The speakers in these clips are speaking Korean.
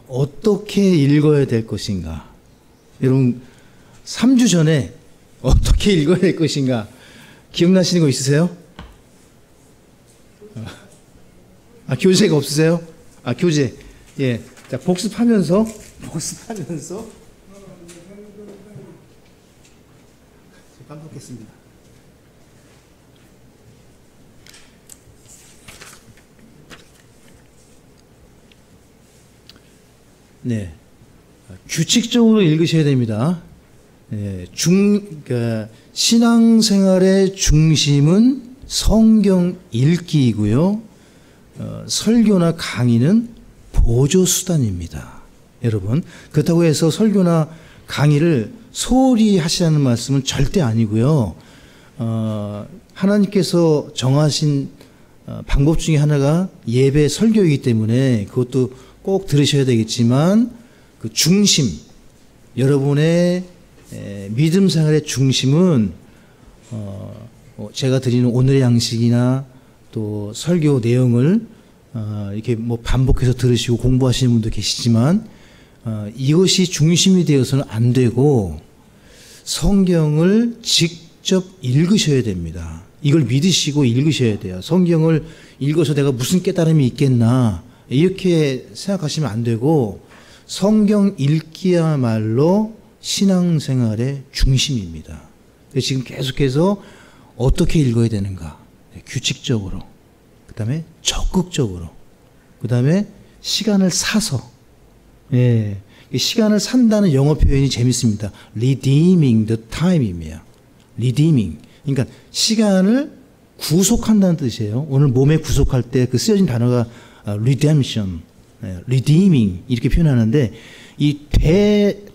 어떻게 읽어야 될 것인가. 여러분 3주 전에 어떻게 읽어야 될 것인가 기억나시는 거 있으세요? 교재가 없으세요? 교재. 예. 자, 복습하면서 깜빡했습니다. 네. 규칙적으로 읽으셔야 됩니다. 예, 그러니까 신앙생활의 중심은 성경 읽기이고요. 설교나 강의는 보조수단입니다. 여러분, 그렇다고 해서 설교나 강의를 소홀히 하시라는 말씀은 절대 아니고요. 하나님께서 정하신 방법 중에 하나가 예배 설교이기 때문에 그것도 꼭 들으셔야 되겠지만 그 중심, 여러분의 믿음 생활의 중심은 제가 드리는 오늘의 양식이나 또 설교 내용을 이렇게 뭐 반복해서 들으시고 공부하시는 분도 계시지만 이것이 중심이 되어서는 안 되고 성경을 직접 읽으셔야 됩니다. 이걸 믿으시고 읽으셔야 돼요. 성경을 읽어서 내가 무슨 깨달음이 있겠나 이렇게 생각하시면 안 되고 성경 읽기야말로 신앙생활의 중심입니다. 지금 계속해서 어떻게 읽어야 되는가? 규칙적으로, 그 다음에 적극적으로, 그 다음에 시간을 사서, 예, 시간을 산다는 영어 표현이 재밌습니다. redeeming the time입니다. redeeming. 그러니까 시간을 구속한다는 뜻이에요. 오늘 몸에 구속할 때 그 쓰여진 단어가 redemption, redeeming 이렇게 표현하는데 이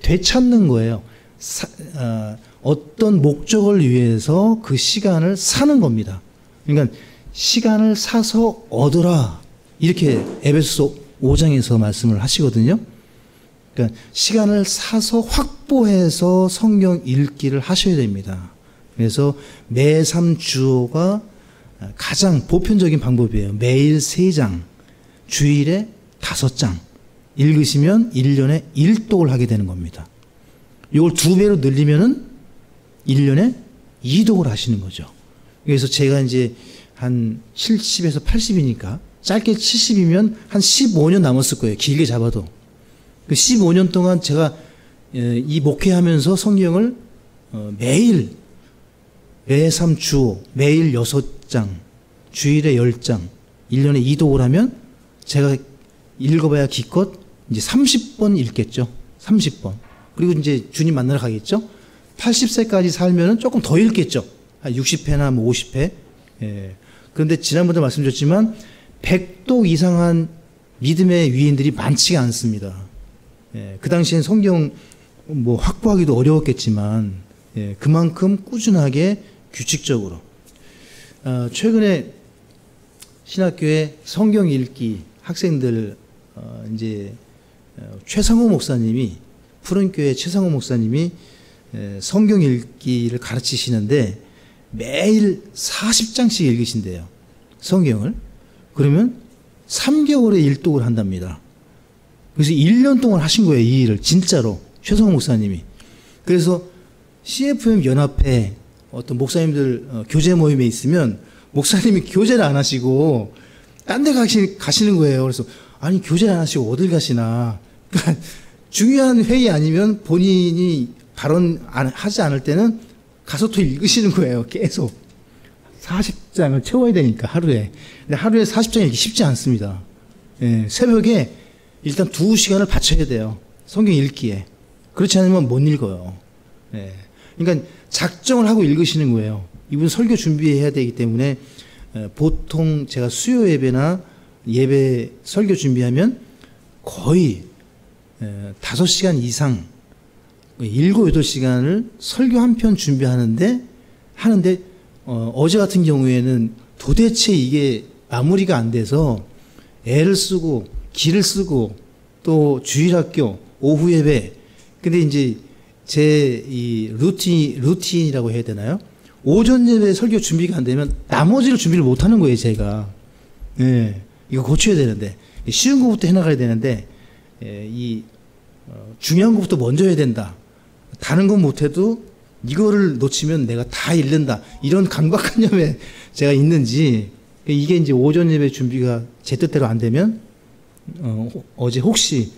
되찾는 거예요. 어떤 목적을 위해서 그 시간을 사는 겁니다. 그러니까 시간을 사서 얻으라 이렇게 에베소서 5장에서 말씀을 하시거든요. 그러니까 시간을 사서 확보해서 성경 읽기를 하셔야 됩니다. 그래서 매 3주호가 가장 보편적인 방법이에요. 매일 3장, 주일에 5장 읽으시면 1년에 1독을 하게 되는 겁니다. 이걸 2배로 늘리면은 1년에 2독을 하시는 거죠. 그래서 제가 이제 한 70에서 80이니까 짧게 70이면 한 15년 남았을 거예요. 길게 잡아도. 그 15년 동안 제가 이 목회하면서 성경을 매일 매 3주 매일 6장 주일에 10장 1년에 2독을 하면 제가 읽어봐야 기껏 이제 30번 읽겠죠. 30번. 그리고 이제 주님 만나러 가겠죠. 80세까지 살면은 조금 더 읽겠죠. 한 60회나 뭐 50회. 예. 그런데 지난번에 말씀드렸지만 100독 이상한 믿음의 위인들이 많지가 않습니다. 예. 그 당시엔 성경 뭐 확보하기도 어려웠겠지만 예. 그만큼 꾸준하게 규칙적으로. 최근에 신학교에 성경 읽기 학생들 이제 최상호 목사님이 푸른교회 최상호 목사님이 성경 읽기를 가르치시는데 매일 40장씩 읽으신대요. 성경을. 그러면 3개월에 1독을 한답니다. 그래서 1년 동안 하신 거예요. 이 일을. 진짜로. 최상호 목사님이. 그래서 CFM 연합회 어떤 목사님들 교제 모임에 있으면 목사님이 교제를 안 하시고 딴 데 가시는 거예요. 그래서 아니 교제를 안 하시고 어딜 가시나. 그러니까 중요한 회의 아니면 본인이 발언하지 않을 때는 가서 또 읽으시는 거예요. 계속. 40장을 채워야 되니까 하루에. 근데 하루에 40장 읽기 쉽지 않습니다. 예, 새벽에 일단 2시간을 바쳐야 돼요. 성경 읽기에. 그렇지 않으면 못 읽어요. 예. 그러니까 작정을 하고 읽으시는 거예요. 이분 설교 준비해야 되기 때문에 보통 제가 수요 예배나 예배 설교 준비하면 거의 5시간 이상 7, 8시간을 설교 한 편 준비하는데 어제 같은 경우에는 도대체 이게 마무리가 안 돼서 애를 쓰고 기를 쓰고 또 주일학교 오후 예배 근데 이제 제 이 루틴이라고 해야 되나요? 오전 예배 설교 준비가 안 되면 나머지를 준비를 못 하는 거예요, 제가. 예. 이거 고쳐야 되는데 쉬운 것부터 해나가야 되는데 중요한 것부터 먼저 해야 된다. 다른 건 못해도 이거를 놓치면 내가 다 잃는다. 이런 강박관념에 제가 있는지, 이게 이제 오전 예배 준비가 제 뜻대로 안 되면, 어제 혹시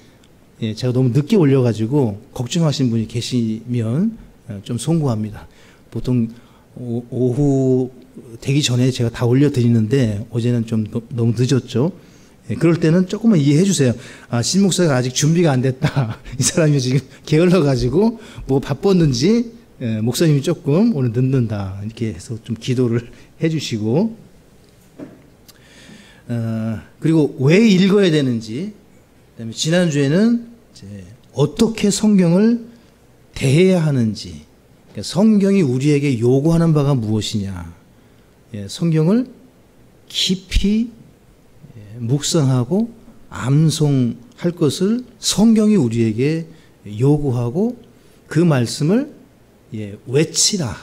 제가 너무 늦게 올려가지고 걱정하신 분이 계시면 좀 송구합니다. 보통 오후 되기 전에 제가 다 올려드리는데 어제는 좀 너무 늦었죠. 그럴 때는 조금만 이해해 주세요. 신 목사가 아직 준비가 안 됐다. 이 사람이 지금 게을러가지고 뭐 바빴는지 목사님이 조금 오늘 늦는다. 이렇게 해서 좀 기도를 해 주시고, 그리고 왜 읽어야 되는지, 그다음에 지난주에는 이제 어떻게 성경을 대해야 하는지, 그러니까 성경이 우리에게 요구하는 바가 무엇이냐, 성경을 깊이 묵상하고 암송할 것을 성경이 우리에게 요구하고 그 말씀을 외치라,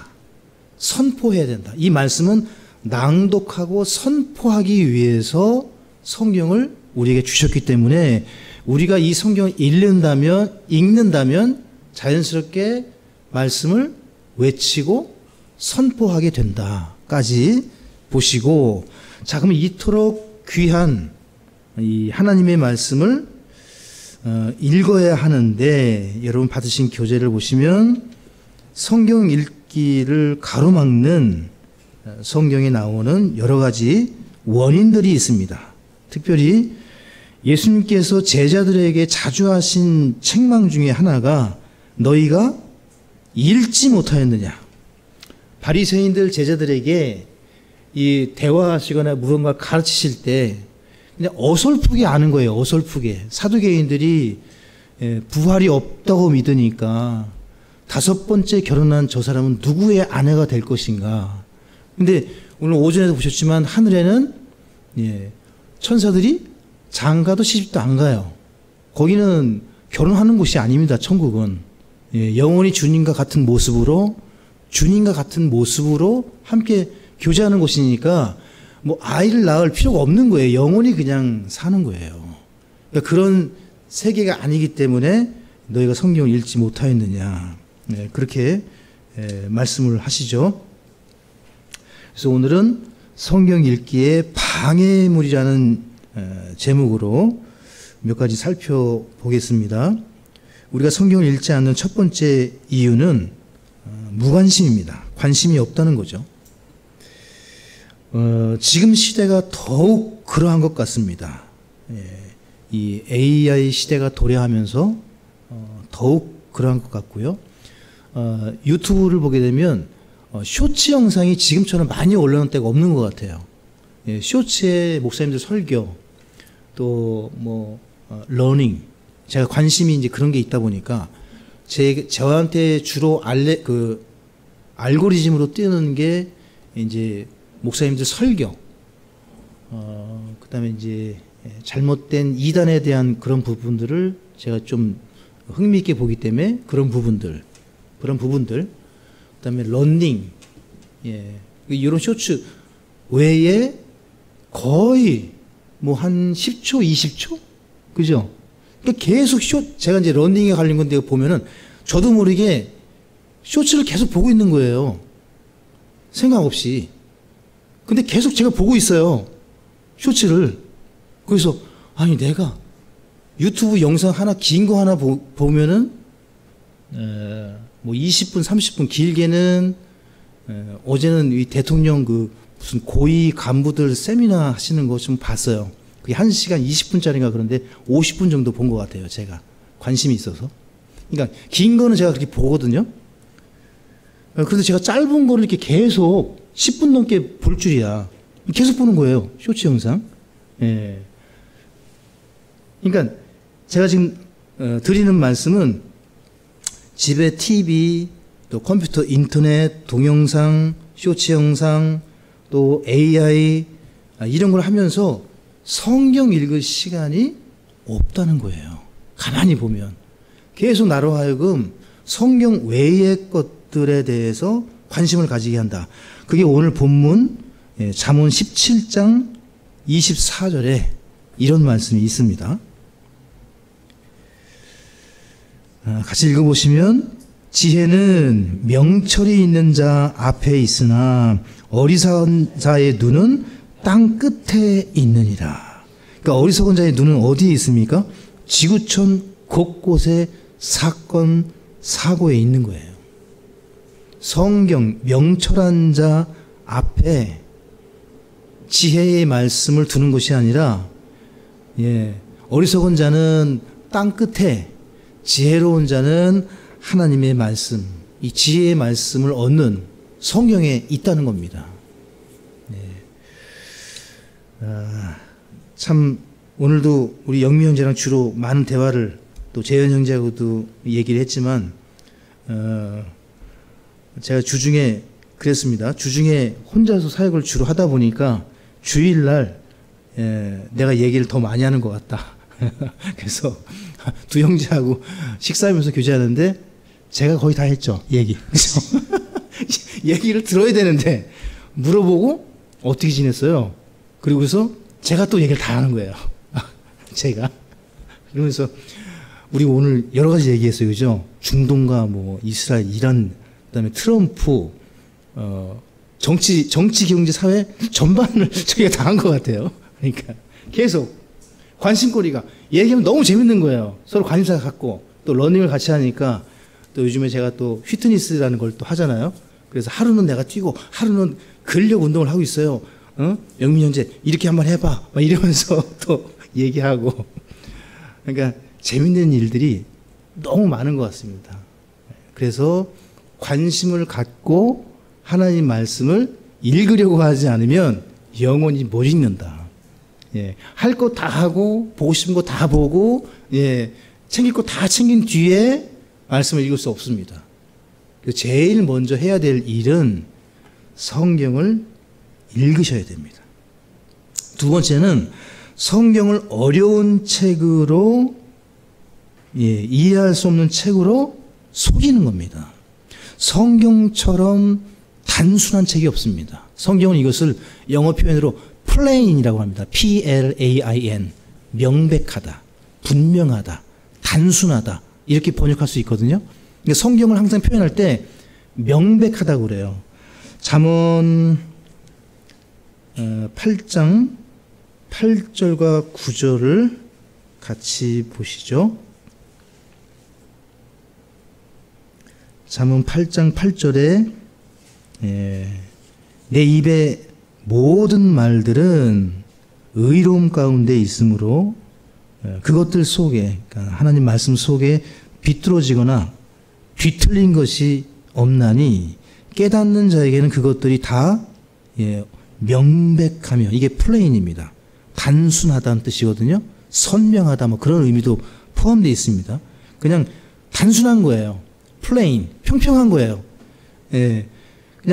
선포해야 된다. 이 말씀은 낭독하고 선포하기 위해서 성경을 우리에게 주셨기 때문에 우리가 이 성경을 읽는다면 자연스럽게 말씀을 외치고 선포하게 된다까지 보시고, 자, 그럼 이토록 귀한 이 하나님의 말씀을 읽어야 하는데, 여러분 받으신 교재를 보시면 성경 읽기를 가로막는 성경에 나오는 여러 가지 원인들이 있습니다. 특별히 예수님께서 제자들에게 자주 하신 책망 중에 하나가 너희가 읽지 못하였느냐. 바리새인들 제자들에게 이 대화하시거나 무언가 가르치실 때 그냥 어설프게 아는 거예요. 어설프게. 사두개인들이 부활이 없다고 믿으니까 5번째 결혼한 저 사람은 누구의 아내가 될 것인가. 근데 오늘 오전에도 보셨지만 하늘에는 천사들이 장가도 시집도 안 가요. 거기는 결혼하는 곳이 아닙니다. 천국은. 영원히 주님과 같은 모습으로 함께 교제하는 곳이니까 뭐 아이를 낳을 필요가 없는 거예요. 영원히 그냥 사는 거예요. 그러니까 그런 세계가 아니기 때문에 너희가 성경을 읽지 못하였느냐. 그렇게 말씀을 하시죠. 그래서 오늘은 성경 읽기의 방해물이라는 제목으로 몇 가지 살펴보겠습니다. 우리가 성경을 읽지 않는 첫 번째 이유는 무관심입니다. 관심이 없다는 거죠. 지금 시대가 더욱 그러한 것 같습니다. 이 AI 시대가 도래하면서 더욱 그러한 것 같고요. 유튜브를 보게 되면 쇼츠 영상이 지금처럼 많이 올라오는 때가 없는 것 같아요. 쇼츠에 목사님들 설교, 또 뭐 러닝, 제가 관심이 이제 그런 게 있다 보니까 저한테 주로 알고리즘으로 뜨는 게 이제 목사님들 설교, 그다음에 이제 잘못된 이단에 대한 그런 부분들을 제가 좀 흥미있게 보기 때문에 그런 부분들, 그다음에 러닝, 이런 쇼츠 외에 거의 뭐 한 10초, 20초, 그죠? 그러니까 계속 제가 이제 러닝에 관련 건데 보면은 저도 모르게 쇼츠를 계속 보고 있는 거예요. 생각 없이. 근데 계속 제가 보고 있어요. 쇼츠를. 그래서 아니 내가 유튜브 영상 하나 긴 거 하나 보면은 뭐 20분, 30분, 길게는 어제는 이 대통령 무슨 고위 간부들 세미나 하시는 거 좀 봤어요. 그게 1시간 20분짜리인가 그런데 50분 정도 본 것 같아요. 제가 관심이 있어서. 그러니까 긴 거는 제가 그렇게 보거든요. 그런데 제가 짧은 거를 이렇게 계속 10분 넘게 볼 줄이야. 계속 보는 거예요. 쇼츠 영상. 그러니까 제가 지금 드리는 말씀은 집에 TV, 또 컴퓨터, 인터넷, 동영상, 쇼츠 영상, 또 AI 이런 걸 하면서 성경 읽을 시간이 없다는 거예요. 가만히 보면. 계속 나로 하여금 성경 외의 것들에 대해서 관심을 가지게 한다. 그게 오늘 본문 잠언 17장 24절에 이런 말씀이 있습니다. 같이 읽어보시면 지혜는 명철이 있는 자 앞에 있으나 어리석은 자의 눈은 땅 끝에 있느니라. 그러니까 어리석은 자의 눈은 어디에 있습니까? 지구촌 곳곳에 사건, 사고에 있는 거예요. 성경, 명철한 자 앞에 지혜의 말씀을 두는 것이 아니라, 어리석은 자는 땅 끝에, 지혜로운 자는 하나님의 말씀, 이 지혜의 말씀을 얻는 성경에 있다는 겁니다. 참 오늘도 우리 영미 형제랑 주로 많은 대화를, 또 재현 형제하고도 얘기를 했지만, 제가 주중에 그랬습니다. 주중에 혼자서 사역을 주로 하다 보니까 주일날 내가 얘기를 더 많이 하는 것 같다. 그래서 두 형제하고 식사하면서 교제하는데 제가 거의 다 했죠, 얘기. 그래서 얘기를 들어야 되는데 물어보고 어떻게 지냈어요? 그리고서 제가 또 얘기를 다 하는 거예요. 제가. 그러면서 우리 오늘 여러 가지 얘기했어요, 그죠? 중동과 뭐 이스라엘, 이란, 그다음에 트럼프, 정치, 경제, 사회 전반을 저희가 다 한 것 같아요. 그러니까 계속 관심거리가 얘기하면 너무 재밌는 거예요. 서로 관심사 갖고 또 러닝을 같이 하니까 또 요즘에 제가 또 휘트니스라는 걸 또 하잖아요. 그래서 하루는 내가 뛰고 하루는 근력 운동을 하고 있어요. 영민 형제 이렇게 한번 해봐. 막 이러면서 또 얘기하고. 그러니까 재밌는 일들이 너무 많은 것 같습니다. 그래서 관심을 갖고 하나님 말씀을 읽으려고 하지 않으면 영원히 못 읽는다. 할 거 다 하고 보고 싶은 거 다 보고 챙길 거 다 챙긴 뒤에 말씀을 읽을 수 없습니다. 제일 먼저 해야 될 일은 성경을 읽으셔야 됩니다. 두 번째는 성경을 어려운 책으로 이해할 수 없는 책으로 속이는 겁니다. 성경처럼 단순한 책이 없습니다. 성경은 이것을 영어 표현으로 plain이라고 합니다. P-L-A-I-N. 명백하다, 분명하다, 단순하다 이렇게 번역할 수 있거든요. 그러니까 성경을 항상 표현할 때 명백하다고 그래요. 잠언 8장 8절과 9절을 같이 보시죠. 잠언 8장 8절에 내 입의 모든 말들은 의로움 가운데 있으므로 그것들 속에, 그러니까 하나님 말씀 속에 비뚤어지거나 뒤틀린 것이 없나니 깨닫는 자에게는 그것들이 다 명백하며, 이게 플레인입니다. 단순하다는 뜻이거든요. 선명하다 뭐 그런 의미도 포함되어 있습니다. 그냥 단순한 거예요. 플레인, 평평한 거예요. 그냥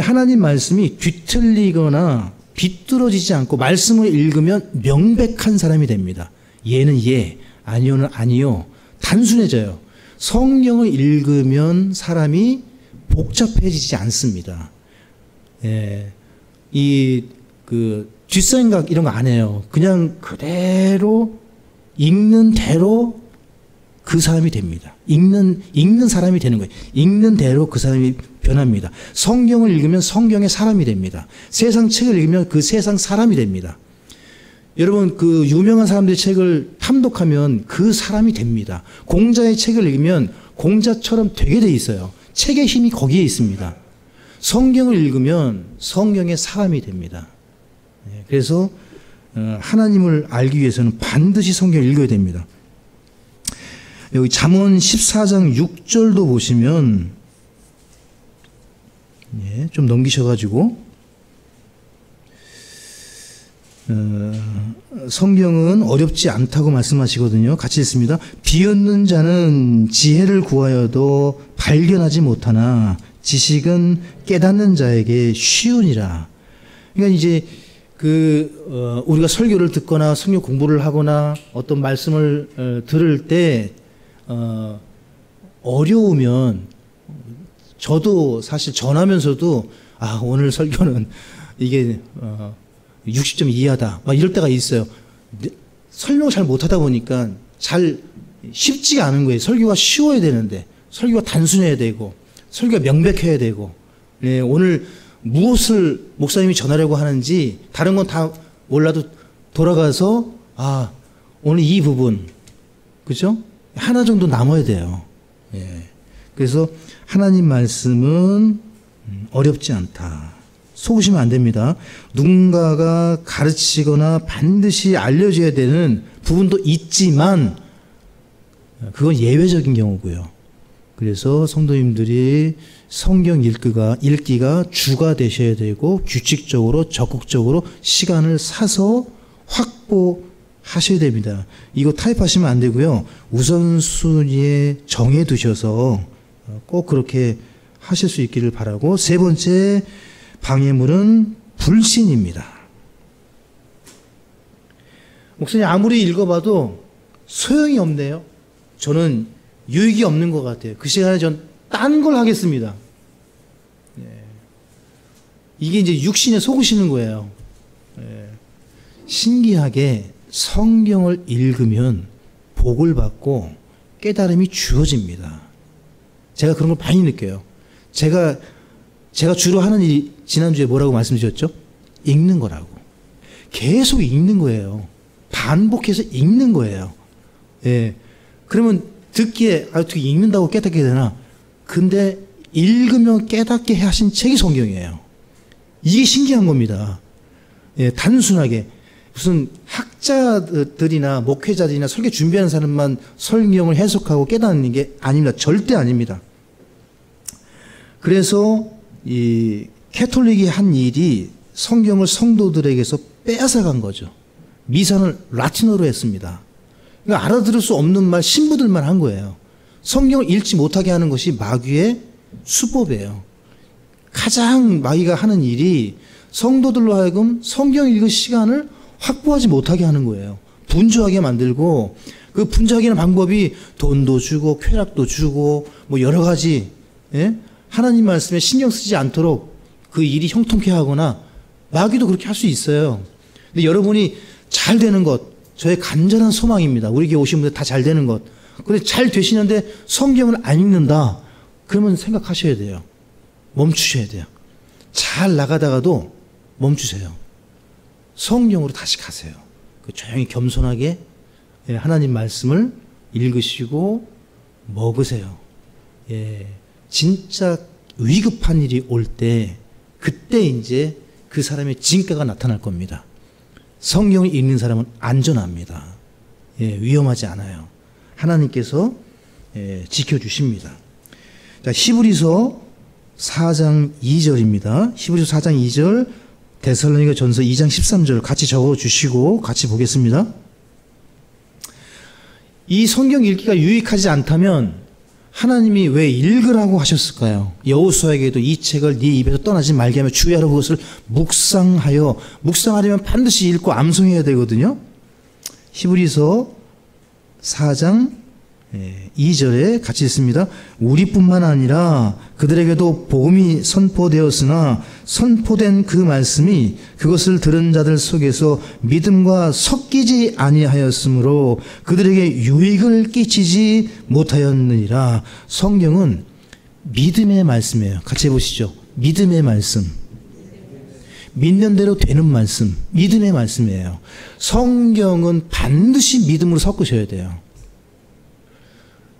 하나님 말씀이 뒤틀리거나 비뚤어지지 않고 말씀을 읽으면 명백한 사람이 됩니다. 예는 예, 아니요는 아니요. 단순해져요. 성경을 읽으면 사람이 복잡해지지 않습니다. 뒷생각 이런 거 안 해요. 그냥 그대로 읽는 대로 그 사람이 됩니다. 읽는 사람이 되는 거예요. 읽는 대로 그 사람이 변합니다. 성경을 읽으면 성경의 사람이 됩니다. 세상 책을 읽으면 그 세상 사람이 됩니다. 여러분, 그 유명한 사람들의 책을 탐독하면 그 사람이 됩니다. 공자의 책을 읽으면 공자처럼 되게 돼 있어요. 책의 힘이 거기에 있습니다. 성경을 읽으면 성경의 사람이 됩니다. 그래서 하나님을 알기 위해서는 반드시 성경을 읽어야 됩니다. 여기 잠언 14장 6절도 보시면, 좀 넘기셔가지고, 성경은 어렵지 않다고 말씀하시거든요. 같이 읽습니다. 비웃는 자는 지혜를 구하여도 발견하지 못하나 지식은 깨닫는 자에게 쉬우니라. 그러니까 이제 우리가 설교를 듣거나 성경 공부를 하거나 어떤 말씀을 들을 때 어려우면, 저도 사실 전하면서도 오늘 설교는 이게 60점 이하다 막 이럴 때가 있어요. 설명을 잘 못하다 보니까 잘 쉽지가 않은 거예요. 설교가 쉬워야 되는데, 설교가 단순해야 되고, 설교가 명백해야 되고, 네, 오늘 무엇을 목사님이 전하려고 하는지 다른 건 다 몰라도 돌아가서 오늘 이 부분, 그죠? 하나 정도 남아야 돼요. 예. 그래서 하나님 말씀은 어렵지 않다. 속으시면 안 됩니다. 누군가가 가르치거나 반드시 알려줘야 되는 부분도 있지만 그건 예외적인 경우고요. 그래서 성도님들이 성경 읽기가 주가 되셔야 되고 규칙적으로 적극적으로 시간을 사서 확보하셔야 됩니다. 이거 타입하시면 안 되고요. 우선순위에 정해두셔서 꼭 그렇게 하실 수 있기를 바라고, 세 번째 방해물은 불신입니다. 목사님 아무리 읽어봐도 소용이 없네요. 저는 유익이 없는 것 같아요. 그 시간에 전 딴 걸 하겠습니다. 이게 이제 육신에 속으시는 거예요. 신기하게 성경을 읽으면 복을 받고 깨달음이 주어집니다. 제가 그런 걸 많이 느껴요. 제가 주로 하는 일이 지난주에 뭐라고 말씀드렸죠? 읽는 거라고. 계속 읽는 거예요. 반복해서 읽는 거예요. 예. 그러면 듣기에 어떻게 읽는다고 깨닫게 되나? 근데 읽으면 깨닫게 하신 책이 성경이에요. 이게 신기한 겁니다. 예, 단순하게 무슨 학자들이나 목회자들이나 설교 준비하는 사람만 성경을 해석하고 깨닫는 게 아닙니다. 절대 아닙니다. 그래서 이 캐톨릭이 한 일이 성경을 성도들에게서 빼앗아간 거죠. 미사는 라틴어로 했습니다. 그러니까 알아들을 수 없는 말 신부들만 한 거예요. 성경을 읽지 못하게 하는 것이 마귀의 수법이에요. 가장 마귀가 하는 일이 성도들로 하여금 성경 읽을 시간을 확보하지 못하게 하는 거예요. 분주하게 만들고, 그 분주하게 하는 방법이 돈도 주고 쾌락도 주고 뭐 여러 가지, 예? 하나님 말씀에 신경 쓰지 않도록 그 일이 형통케 하거나, 마귀도 그렇게 할 수 있어요. 근데 여러분이 잘 되는 것, 저의 간절한 소망입니다. 우리 교회 오신 분들 다 잘 되는 것. 근데 잘 되시는데 성경을 안 읽는다. 그러면 생각하셔야 돼요. 멈추셔야 돼요. 잘 나가다가도 멈추세요. 성경으로 다시 가세요. 조용히 겸손하게 하나님 말씀을 읽으시고 먹으세요. 예, 진짜 위급한 일이 올 때, 그때 이제 그 사람의 진가가 나타날 겁니다. 성경을 읽는 사람은 안전합니다. 예, 위험하지 않아요. 하나님께서 지켜주십니다. 자, 히브리서 4장 2절입니다. 히브리서 4장 2절, 데살로니가 전서 2장 13절 같이 적어주시고 같이 보겠습니다. 이 성경 읽기가 유익하지 않다면 하나님이 왜 읽으라고 하셨을까요? 여호수아에게도 이 책을 네 입에서 떠나지 말게 하며 주야로 그것을 묵상하려면 반드시 읽고 암송해야 되거든요. 히브리서 4장 2절에 같이 있습니다. 우리뿐만 아니라 그들에게도 복음이 선포되었으나 선포된 그 말씀이 그것을 들은 자들 속에서 믿음과 섞이지 아니하였으므로 그들에게 유익을 끼치지 못하였느니라. 성경은 믿음의 말씀이에요. 같이 해보시죠. 믿음의 말씀. 믿는 대로 되는 말씀. 믿음의 말씀이에요. 성경은 반드시 믿음으로 섞으셔야 돼요.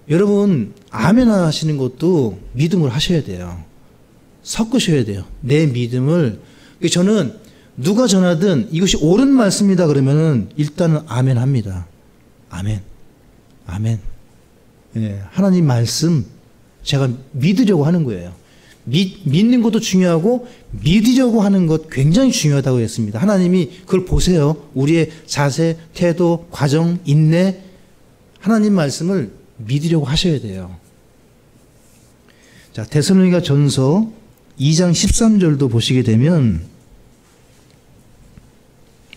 여러분 아멘 하시는 것도 믿음으로 하셔야 돼요. 섞으셔야 돼요. 내 믿음을. 저는 누가 전하든 이것이 옳은 말씀이다 그러면은 일단은 아멘 합니다. 아멘. 아멘. 예, 하나님 말씀 제가 믿으려고 하는 거예요. 믿는 것도 중요하고 믿으려고 하는 것 굉장히 중요하다고 했습니다. 하나님이 그걸 보세요. 우리의 자세, 태도, 과정, 인내, 하나님 말씀을 믿으려고 하셔야 돼요. 자, 데살로니가 전서 2장 13절도 보시게 되면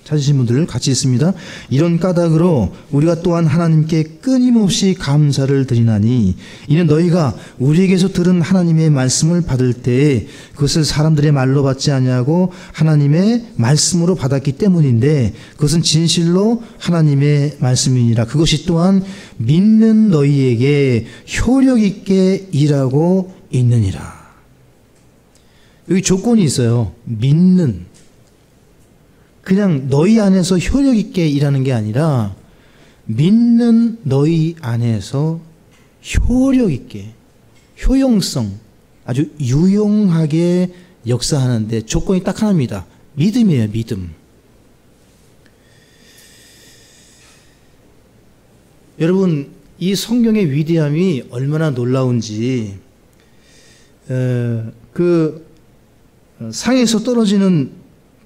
찾으신 분들 같이 있습니다. 이런 까닭으로 우리가 또한 하나님께 끊임없이 감사를 드리나니 이는 너희가 우리에게서 들은 하나님의 말씀을 받을 때에 그것을 사람들의 말로 받지 아니하고 하나님의 말씀으로 받았기 때문인데 그것은 진실로 하나님의 말씀이니라. 그것이 또한 믿는 너희에게 효력 있게 일하고 있느니라. 여기 조건이 있어요. 믿는. 그냥 너희 안에서 효력 있게 일하는 게 아니라 믿는 너희 안에서 효력 있게, 효용성, 아주 유용하게 역사하는데 조건이 딱 하나입니다. 믿음이에요, 믿음. 여러분, 이 성경의 위대함이 얼마나 놀라운지, 상에서 떨어지는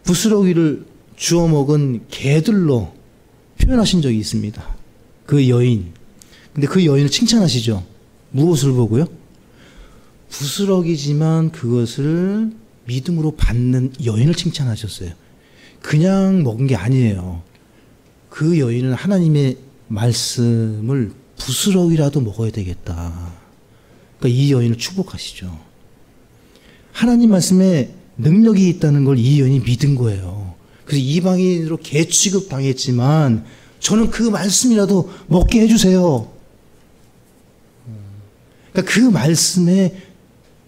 부스러기를 주워 먹은 개들로 표현하신 적이 있습니다. 그 여인. 근데 그 여인을 칭찬하시죠. 무엇을 보고요? 부스러기지만 그것을 믿음으로 받는 여인을 칭찬하셨어요. 그냥 먹은 게 아니에요. 그 여인은 하나님의 말씀을 부스러기라도 먹어야 되겠다. 그러니까 이 여인을 축복하시죠. 하나님 말씀에 능력이 있다는 걸 이 여인이 믿은 거예요. 그래서 이방인으로 개 취급 당했지만 저는 그 말씀이라도 먹게 해주세요. 그러니까 그 말씀의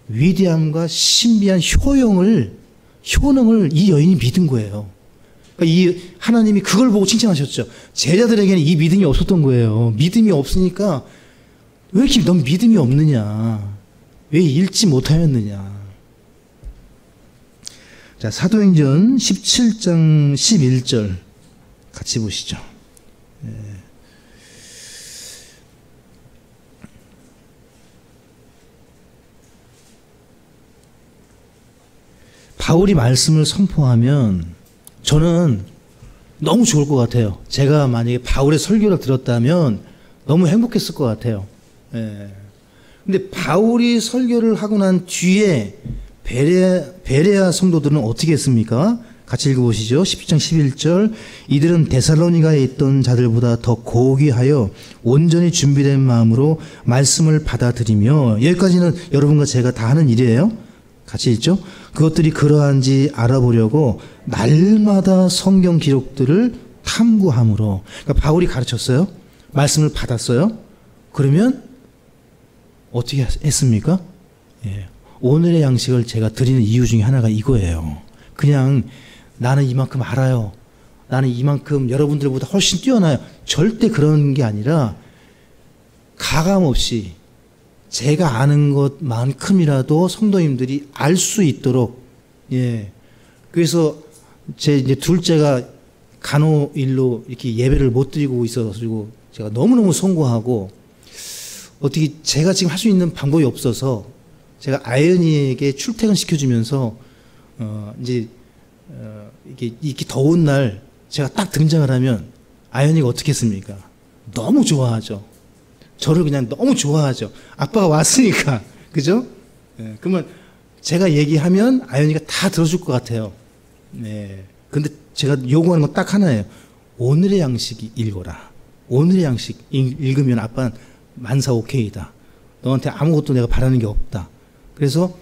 위대함과 신비한 효능을 이 여인이 믿은 거예요. 그러니까 이 하나님이 그걸 보고 칭찬하셨죠. 제자들에게는 이 믿음이 없었던 거예요. 믿음이 없으니까 왜 이렇게 넌 믿음이 없느냐? 왜 읽지 못하였느냐? 자, 사도행전 17장 11절 같이 보시죠. 바울이 말씀을 선포하면 저는 너무 좋을 것 같아요. 제가 만약에 바울의 설교를 들었다면 너무 행복했을 것 같아요. 근데 바울이 설교를 하고 난 뒤에 베레아 성도들은 어떻게 했습니까? 같이 읽어보시죠. 17장 11절. 이들은 데살로니가에 있던 자들보다 더 고귀하여 온전히 준비된 마음으로 말씀을 받아들이며, 여기까지는 여러분과 제가 다 하는 일이에요. 같이 읽죠. 그것들이 그러한지 알아보려고 날마다 성경 기록들을 탐구함으로. 그러니까 바울이 가르쳤어요. 말씀을 받았어요. 그러면 어떻게 했습니까? 오늘의 양식을 제가 드리는 이유 중에 하나가 이거예요. 그냥 나는 이만큼 알아요. 나는 이만큼 여러분들보다 훨씬 뛰어나요. 절대 그런 게 아니라 가감없이 제가 아는 것만큼이라도 성도님들이 알 수 있도록. 그래서 제 이제 둘째가 간호일로 이렇게 예배를 못 드리고 있어가지고 제가 너무너무 송구하고, 어떻게 제가 지금 할 수 있는 방법이 없어서 제가 아연이에게 출퇴근 시켜주면서 이렇게 더운 날 제가 딱 등장을 하면 아연이가 어떻게 했습니까? 너무 좋아하죠. 저를 그냥 너무 좋아하죠. 아빠가 왔으니까. 그죠? 그러면 제가 얘기하면 아연이가 다 들어줄 것 같아요. 근데 제가 요구하는 건 딱 하나예요. 오늘의 양식 읽어라. 오늘의 양식 읽으면 아빠는 만사 오케이다. 너한테 아무것도 내가 바라는 게 없다. 그래서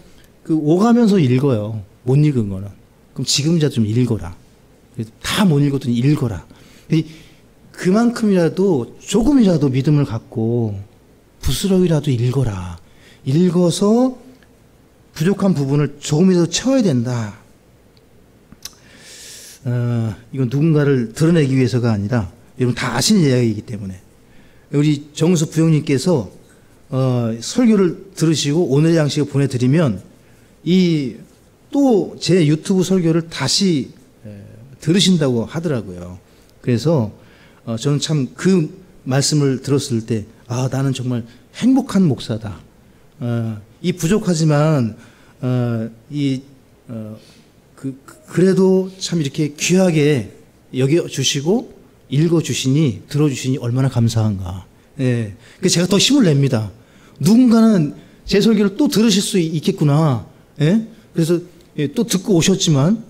그 오가면서 읽어요. 못 읽은 거는. 그럼 지금이라도 좀 읽어라. 다 못 읽었더니 읽어라. 그만큼이라도 조금이라도 믿음을 갖고 부스러기라도 읽어라. 읽어서 부족한 부분을 조금이라도 채워야 된다. 이건 누군가를 드러내기 위해서가 아니라 여러분 다 아시는 이야기이기 때문에. 우리 정우섭 부형님께서 설교를 들으시고 오늘의 양식을 보내드리면 또 제 유튜브 설교를 다시 들으신다고 하더라고요. 그래서 저는 참 그 말씀을 들었을 때 나는 정말 행복한 목사다. 이 부족하지만 그래도 참 이렇게 귀하게 여겨주시고 읽어주시니 들어주시니 얼마나 감사한가. 그래서 제가 더 힘을 냅니다. 누군가는 제 설교를 또 들으실 수 있겠구나. 그래서 또 듣고 오셨지만,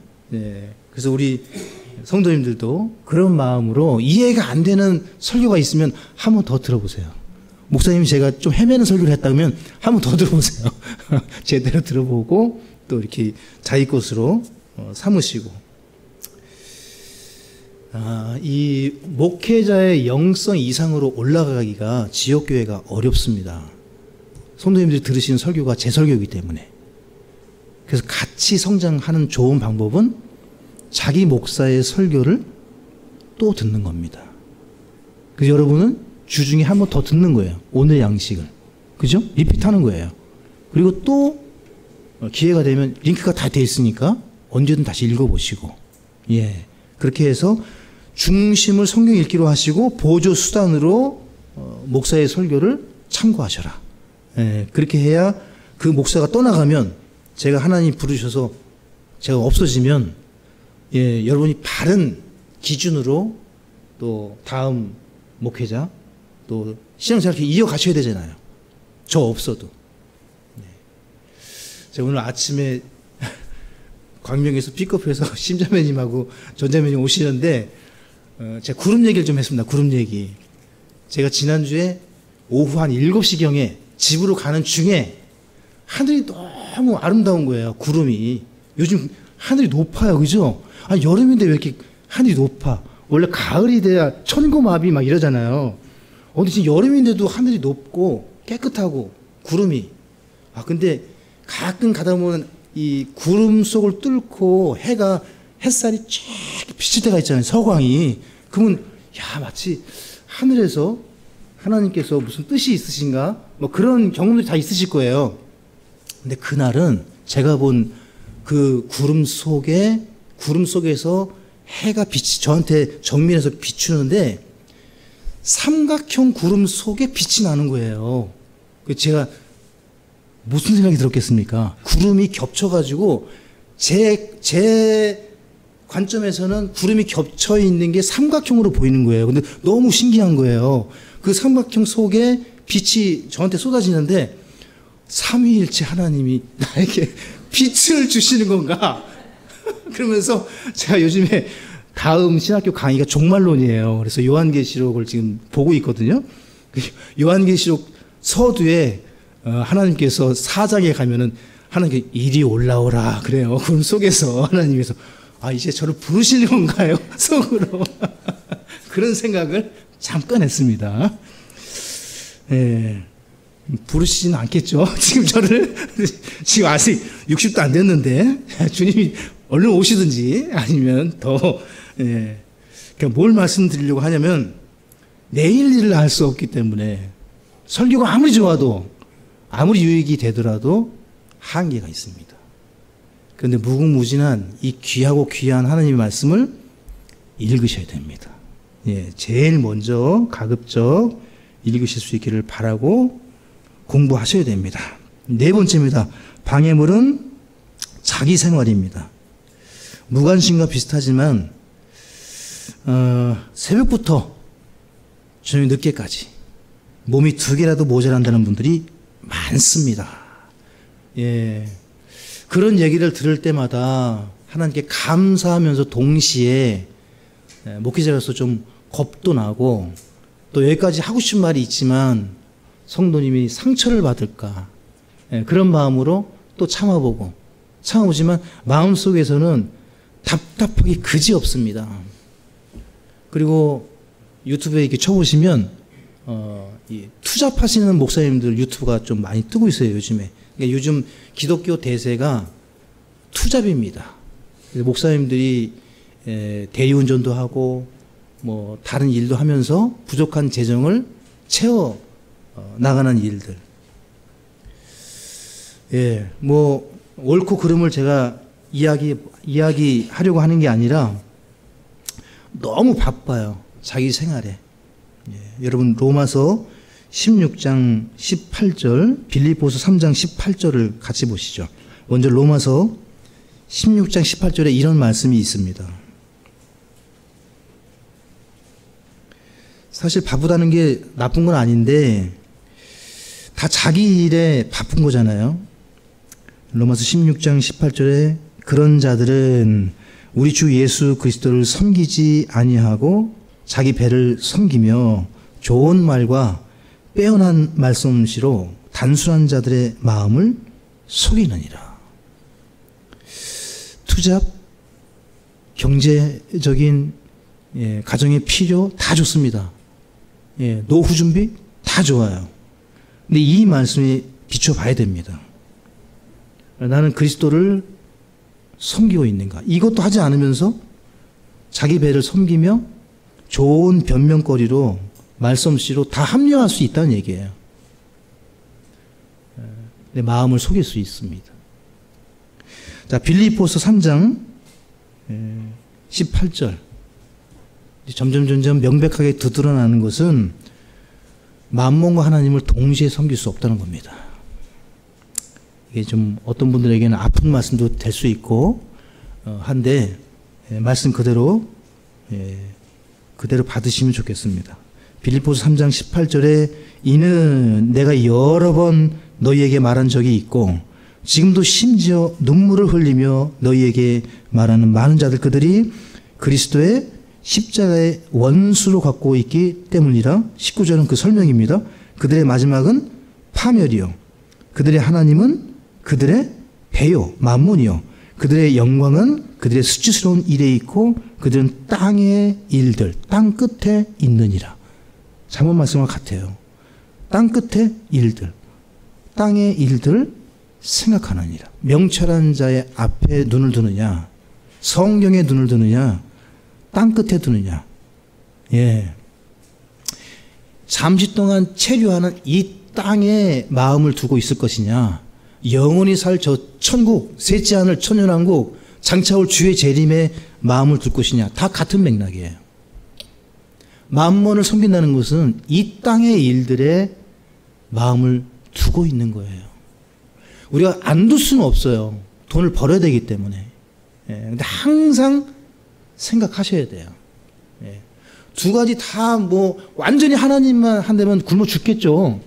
그래서 우리 성도님들도 그런 마음으로 이해가 안 되는 설교가 있으면 한 번 더 들어보세요. 목사님이 제가 좀 헤매는 설교를 했다면 한 번 더 들어보세요. 제대로 들어보고 또 이렇게 자기 것으로 삼으시고. 이 목회자의 영성 이상으로 올라가기가 지역교회가 어렵습니다. 성도님들이 들으시는 설교가 제 설교이기 때문에. 그래서 같이 성장하는 좋은 방법은 자기 목사의 설교를 또 듣는 겁니다. 그래서 여러분은 주중에 한 번 더 듣는 거예요. 오늘의 양식을. 그죠? 리피트하는 거예요. 그리고 또 기회가 되면 링크가 다 돼 있으니까 언제든 다시 읽어보시고. 예. 그렇게 해서 중심을 성경 읽기로 하시고 보조 수단으로 목사의 설교를 참고하셔라. 예. 그렇게 해야 그 목사가 떠나가면 제가 하나님 부르셔서 제가 없어지면 예, 여러분이 바른 기준으로 또 다음 목회자 또 신앙생활 이렇게 이어가셔야 되잖아요. 저 없어도. 네. 제가 오늘 아침에 광명에서 픽업해서 심자매님하고 전자매님 오시는데 제가 구름 얘기를 좀 했습니다. 구름 얘기. 제가 지난주에 오후 한 7시경에 집으로 가는 중에 하늘이 너무 아름다운 거예요. 구름이. 요즘 하늘이 높아요. 그죠? 여름인데 왜 이렇게 하늘이 높아? 원래 가을이 돼야 천고마비 막 이러잖아요. 근데 지금 여름인데도 하늘이 높고 깨끗하고 구름이. 근데 가끔 가다 보면 이 구름 속을 뚫고 햇살이 쫙 비칠 때가 있잖아요. 서광이. 그러면 마치 하늘에서 하나님께서 무슨 뜻이 있으신가? 뭐 그런 경험들이 다 있으실 거예요. 근데 그날은 제가 본 그 구름 속에서 해가 저한테 정면에서 비추는데 삼각형 구름 속에 빛이 나는 거예요. 제가 무슨 생각이 들었겠습니까? 구름이 겹쳐가지고 제 관점에서는 구름이 겹쳐 있는 게 삼각형으로 보이는 거예요. 근데 너무 신기한 거예요. 그 삼각형 속에 빛이 저한테 쏟아지는데 삼위일체 하나님이 나에게 빛을 주시는 건가? 그러면서 제가 요즘에 다음 신학교 강의가 종말론이에요. 그래서 요한계시록을 지금 보고 있거든요. 요한계시록 서두에 하나님께서 4장에 가면은 하나님께 이리 올라오라 그래요. 구름 속에서 하나님께서 이제 저를 부르시는 건가요? 속으로. 그런 생각을 잠깐 했습니다. 예. 부르시지는 않겠죠. 지금 저를 지금 아직 60도 안 됐는데 주님이 얼른 오시든지 아니면 더 그러니까 뭘 말씀드리려고 하냐면 내일 일을 알 수 없기 때문에 설교가 아무리 좋아도 아무리 유익이 되더라도 한계가 있습니다. 그런데 무궁무진한 이 귀하고 귀한 하나님의 말씀을 읽으셔야 됩니다. 제일 먼저 가급적 읽으실 수 있기를 바라고 공부하셔야 됩니다. 네 번째입니다. 방해물은 자기 생활입니다. 무관심과 비슷하지만 새벽부터 저녁 늦게까지 몸이 2개라도 모자란다는 분들이 많습니다. 그런 얘기를 들을 때마다 하나님께 감사하면서 동시에 목회자로서 좀 겁도 나고 또 여기까지 하고 싶은 말이 있지만 성도님이 상처를 받을까 그런 마음으로 또 참아보지만 마음속에서는 답답하기 그지없습니다. 그리고 유튜브에 이렇게 쳐보시면 투잡하시는 목사님들 유튜브가 좀 많이 뜨고 있어요. 요즘에. 그러니까 요즘 기독교 대세가 투잡입니다. 목사님들이 대리운전도 하고 뭐 다른 일도 하면서 부족한 재정을 채워 나가는 일들. 뭐 옳고 그름을 제가 이야기하려고 하는 게 아니라 너무 바빠요. 자기 생활에. 여러분 로마서 16장 18절, 빌립보서 3장 18절을 같이 보시죠. 먼저 로마서 16장 18절에 이런 말씀이 있습니다. 사실 바쁘다는 게 나쁜 건 아닌데 다 자기 일에 바쁜 거잖아요. 로마서 16장 18절에 그런 자들은 우리 주 예수 그리스도를 섬기지 아니하고 자기 배를 섬기며 좋은 말과 빼어난 말솜씨로 단순한 자들의 마음을 속이느니라. 투잡, 경제적인 가정의 필요 다 좋습니다. 노후 준비 다 좋아요. 근데 이 말씀에 비춰봐야 됩니다. 나는 그리스도를 섬기고 있는가? 이것도 하지 않으면서 자기 배를 섬기며 좋은 변명거리로 말솜씨로 다 합리화할 수 있다는 얘기예요. 내 마음을 속일 수 있습니다. 자, 빌립보서 3장 18절. 점점 명백하게 드러나는 것은 만몬과 하나님을 동시에 섬길 수 없다는 겁니다. 이게 좀 어떤 분들에게는 아픈 말씀도 될 수 있고 한데 말씀 그대로 받으시면 좋겠습니다. 빌립보서 3장 18절에 이는 내가 여러 번 너희에게 말한 적이 있고 지금도 심지어 눈물을 흘리며 너희에게 말하는 많은 자들 그들이 그리스도의 십자가의 원수로 갖고 있기 때문이라. 19절은 그 설명입니다. 그들의 마지막은 파멸이요 그들의 하나님은 그들의 배요 만몬이요 그들의 영광은 그들의 수치스러운 일에 있고 그들은 땅의 일들 땅 끝에 있느니라. 잘못 말씀과 같아요. 땅 끝에 일들 땅의 일들을 생각하느니라. 명철한 자의 앞에 눈을 두느냐 성경에 눈을 두느냐 땅 끝에 두느냐. 잠시 동안 체류하는 이 땅에 마음을 두고 있을 것이냐 영원히 살 저 천국 셋째 하늘 천년왕국 장차올 주의 재림에 마음을 둘 것이냐. 다 같은 맥락이에요. 만몬을 섬긴다는 것은 이 땅의 일들에 마음을 두고 있는 거예요. 우리가 안 둘 수는 없어요. 돈을 벌어야 되기 때문에. 근데 항상 생각하셔야 돼요. 두 가지 다 완전히 하나님만 한다면 굶어 죽겠죠.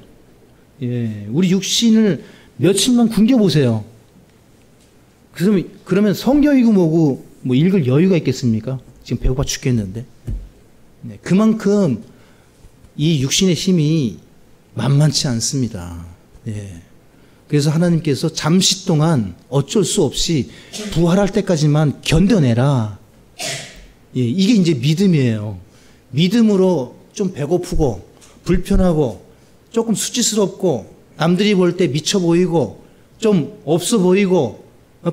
우리 육신을 며칠만 굶겨보세요. 그러면 성경이고 뭐고 읽을 여유가 있겠습니까? 지금 배고파 죽겠는데. 그만큼 이 육신의 힘이 만만치 않습니다. 그래서 하나님께서 잠시 동안 어쩔 수 없이 부활할 때까지만 견뎌내라. 이게 이제 믿음이에요. 믿음으로 좀 배고프고 불편하고 조금 수치스럽고 남들이 볼 때 미쳐 보이고 좀 없어 보이고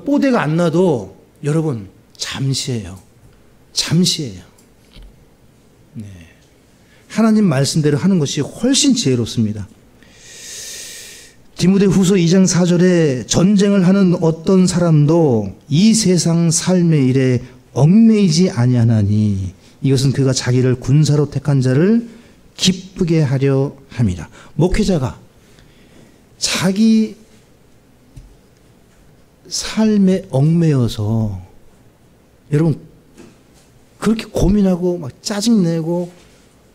뽀대가 안 나도 여러분 잠시예요. 잠시예요. 하나님 말씀대로 하는 것이 훨씬 지혜롭습니다. 디모데후서 2장 4절에 전쟁을 하는 어떤 사람도 이 세상 삶의 일에 얽매이지 아니하나니 이것은 그가 자기를 군사로 택한 자를 기쁘게 하려 함이라. 목회자가 자기 삶에 얽매여서 여러분 그렇게 고민하고 막 짜증내고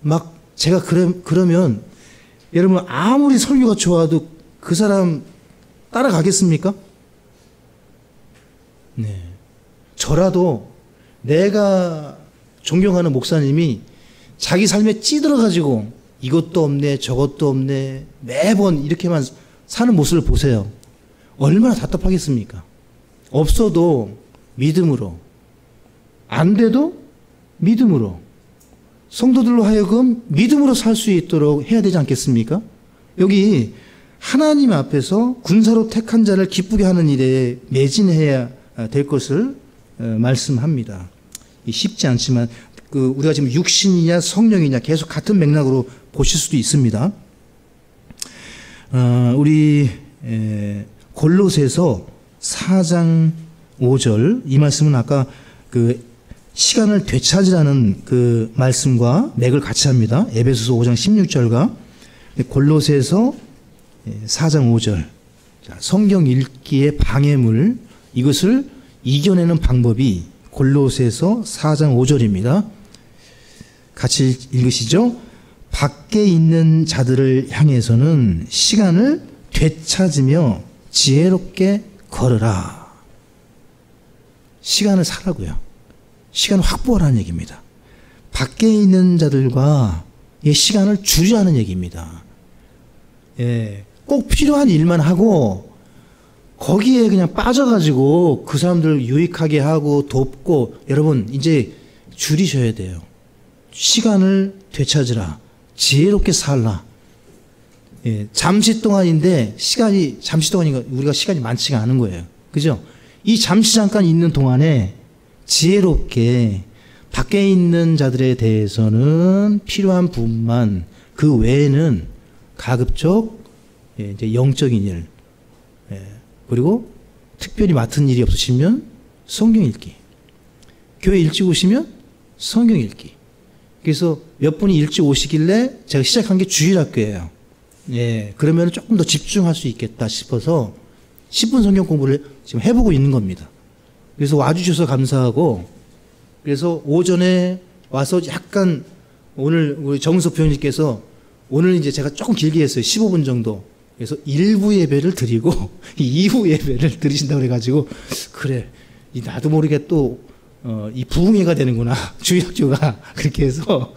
막 제가 그러면 여러분 아무리 설교가 좋아도 그 사람 따라가겠습니까? 저라도 내가 존경하는 목사님이 자기 삶에 찌들어가지고 이것도 없네 저것도 없네 매번 이렇게만 사는 모습을 보세요. 얼마나 답답하겠습니까? 없어도 믿음으로 안 돼도 믿음으로 성도들로 하여금 믿음으로 살 수 있도록 해야 되지 않겠습니까? 여기 하나님 앞에서 군사로 택한 자를 기쁘게 하는 일에 매진해야 될 것을 말씀합니다. 쉽지 않지만 우리가 지금 육신이냐 성령이냐 계속 같은 맥락으로 보실 수도 있습니다. 우리 골로새서 4장 5절 이 말씀은 아까 시간을 되찾으라는 그 말씀과 맥을 같이 합니다. 에베소서 5장 16절과 골로새서 4장 5절. 성경 읽기의 방해물 이것을 이겨내는 방법이 골로새서 4장 5절입니다. 같이 읽으시죠. 밖에 있는 자들을 향해서는 시간을 되찾으며 지혜롭게 걸으라. 시간을 사라고요. 시간을 확보하라는 얘기입니다. 밖에 있는 자들과 이 시간을 줄이라는 얘기입니다. 예, 꼭 필요한 일만 하고 거기에 그냥 빠져가지고 그 사람들 유익하게 하고 돕고, 여러분 이제 줄이셔야 돼요. 시간을 되찾으라. 지혜롭게 살라. 예, 잠시 동안인데 잠시 동안이니까 우리가 시간이 많지가 않은 거예요. 그죠? 이 잠시 잠깐 있는 동안에 지혜롭게 밖에 있는 자들에 대해서는 필요한 부분만, 그 외에는 가급적 이제 영적인 일, 그리고 특별히 맡은 일이 없으시면 성경 읽기, 교회 일찍 오시면 성경 읽기. 그래서 몇 분이 일찍 오시길래 제가 시작한 게 주일학교예요. 예, 그러면 조금 더 집중할 수 있겠다 싶어서 10분 성경 공부를 지금 해보고 있는 겁니다. 그래서 와주셔서 감사하고, 그래서 오전에 와서 약간, 오늘 우리 정은석 표현님께서 오늘 이제 제가 조금 길게 했어요. 15분 정도. 그래서 1부 예배를 드리고 2부 예배를 드리신다고 그래가지고, 그래, 나도 모르게 또 이 부흥회가 되는구나. 주일학교가. 그렇게 해서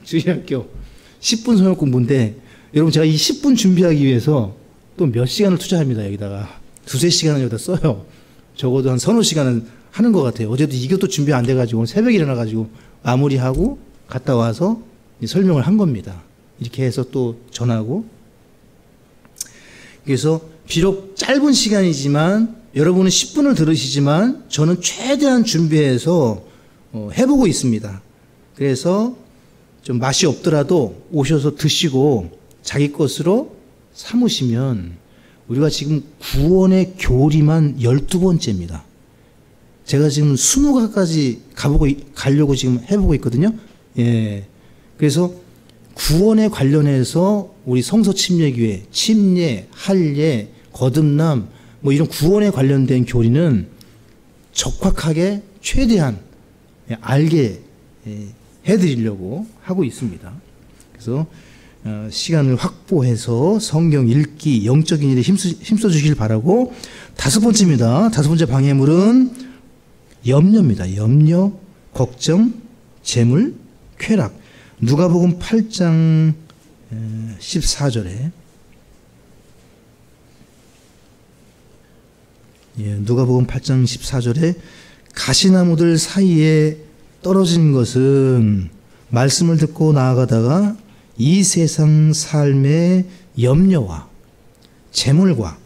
주일학교 10분 성경 공부인데, 여러분 제가 이 10분 준비하기 위해서 또 몇 시간을 투자합니다. 여기다가 두세 시간을 여기다 써요. 적어도 한 서너 시간은 하는 것 같아요. 어제도 이것도 준비 안 돼가지고 새벽에 일어나가지고 마무리하고 갔다 와서 설명을 한 겁니다. 이렇게 해서 또 전하고. 그래서 비록 짧은 시간이지만 여러분은 10분을 들으시지만 저는 최대한 준비해서 해보고 있습니다. 그래서 좀 맛이 없더라도 오셔서 드시고 자기 것으로 삼으시면, 우리가 지금 구원의 교리만 12번째입니다. 제가 지금 20가까지 가려고 지금 해보고 있거든요. 예. 그래서 구원에 관련해서 우리 성서 침례교회, 침례, 할례, 거듭남, 뭐 이런 구원에 관련된 교리는 적확하게 최대한 알게 해드리려고 하고 있습니다. 그래서 시간을 확보해서 성경 읽기, 영적인 일에 힘써 주길 바라고. 5번째입니다. 5번째 방해물은 염려입니다. 염려, 걱정, 재물, 쾌락. 누가복음 8장 14절에, 누가복음 8장 14절에 가시나무들 사이에 떨어진 것은 말씀을 듣고 나아가다가 이 세상 삶의 염려와 재물과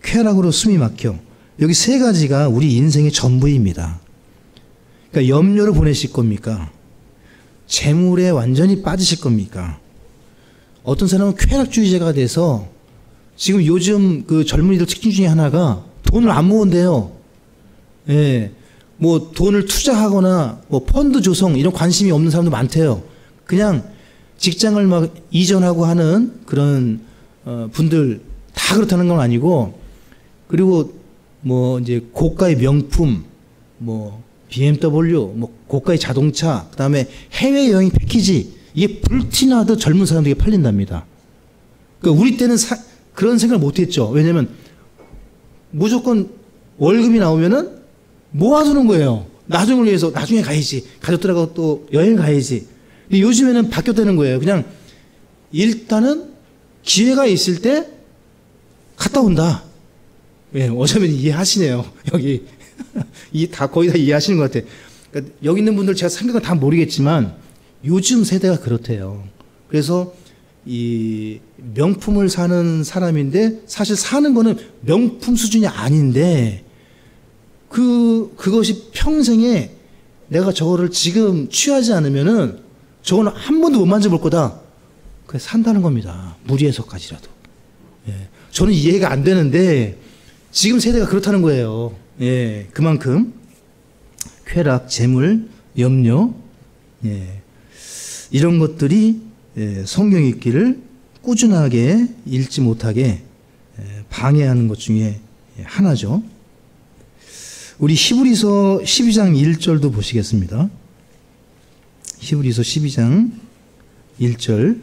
쾌락으로 숨이 막혀. 여기 세 가지가 우리 인생의 전부입니다. 그러니까 염려를 보내실 겁니까? 재물에 완전히 빠지실 겁니까? 어떤 사람은 쾌락주의자가 돼서, 지금 요즘 그 젊은이들 특징 중에 하나가 돈을 안 모은대요. 예. 뭐 돈을 투자하거나 뭐 펀드 조성 이런 관심이 없는 사람도 많대요. 그냥 직장을 막 이전하고 하는 그런 분들 다 그렇다는 건 아니고, 그리고 뭐 이제 고가의 명품, 뭐 BMW, 뭐 고가의 자동차, 그다음에 해외 여행 패키지, 이게 불티나도 젊은 사람들에게 팔린답니다. 그러니까 우리 때는 그런 생각을 못했죠. 왜냐하면 무조건 월급이 나오면은 모아두는 거예요. 나중을 위해서, 나중에 가야지, 가족들하고 또 여행 가야지. 요즘에는 바뀌었다는 거예요. 그냥 일단은 기회가 있을 때 갔다 온다. 예, 어쩌면 이해하시네요. 여기 거의 다 이해하시는 것 같아요. 그러니까 여기 있는 분들 제가 생각은 다 모르겠지만 요즘 세대가 그렇대요. 그래서 이 명품을 사는 사람인데, 사실 사는 거는 명품 수준이 아닌데, 그것이 평생에 내가 저거를 지금 취하지 않으면은 저거는 한 번도 못 만져볼 거다. 그래서 산다는 겁니다. 무리해서까지라도. 예. 저는 이해가 안 되는데 지금 세대가 그렇다는 거예요. 예. 그만큼 쾌락, 재물, 염려, 예. 이런 것들이 성경 읽기를 꾸준하게 읽지 못하게 방해하는 것 중에 하나죠. 우리 히브리서 12장 1절도 보시겠습니다. 히브리서 12장 1절.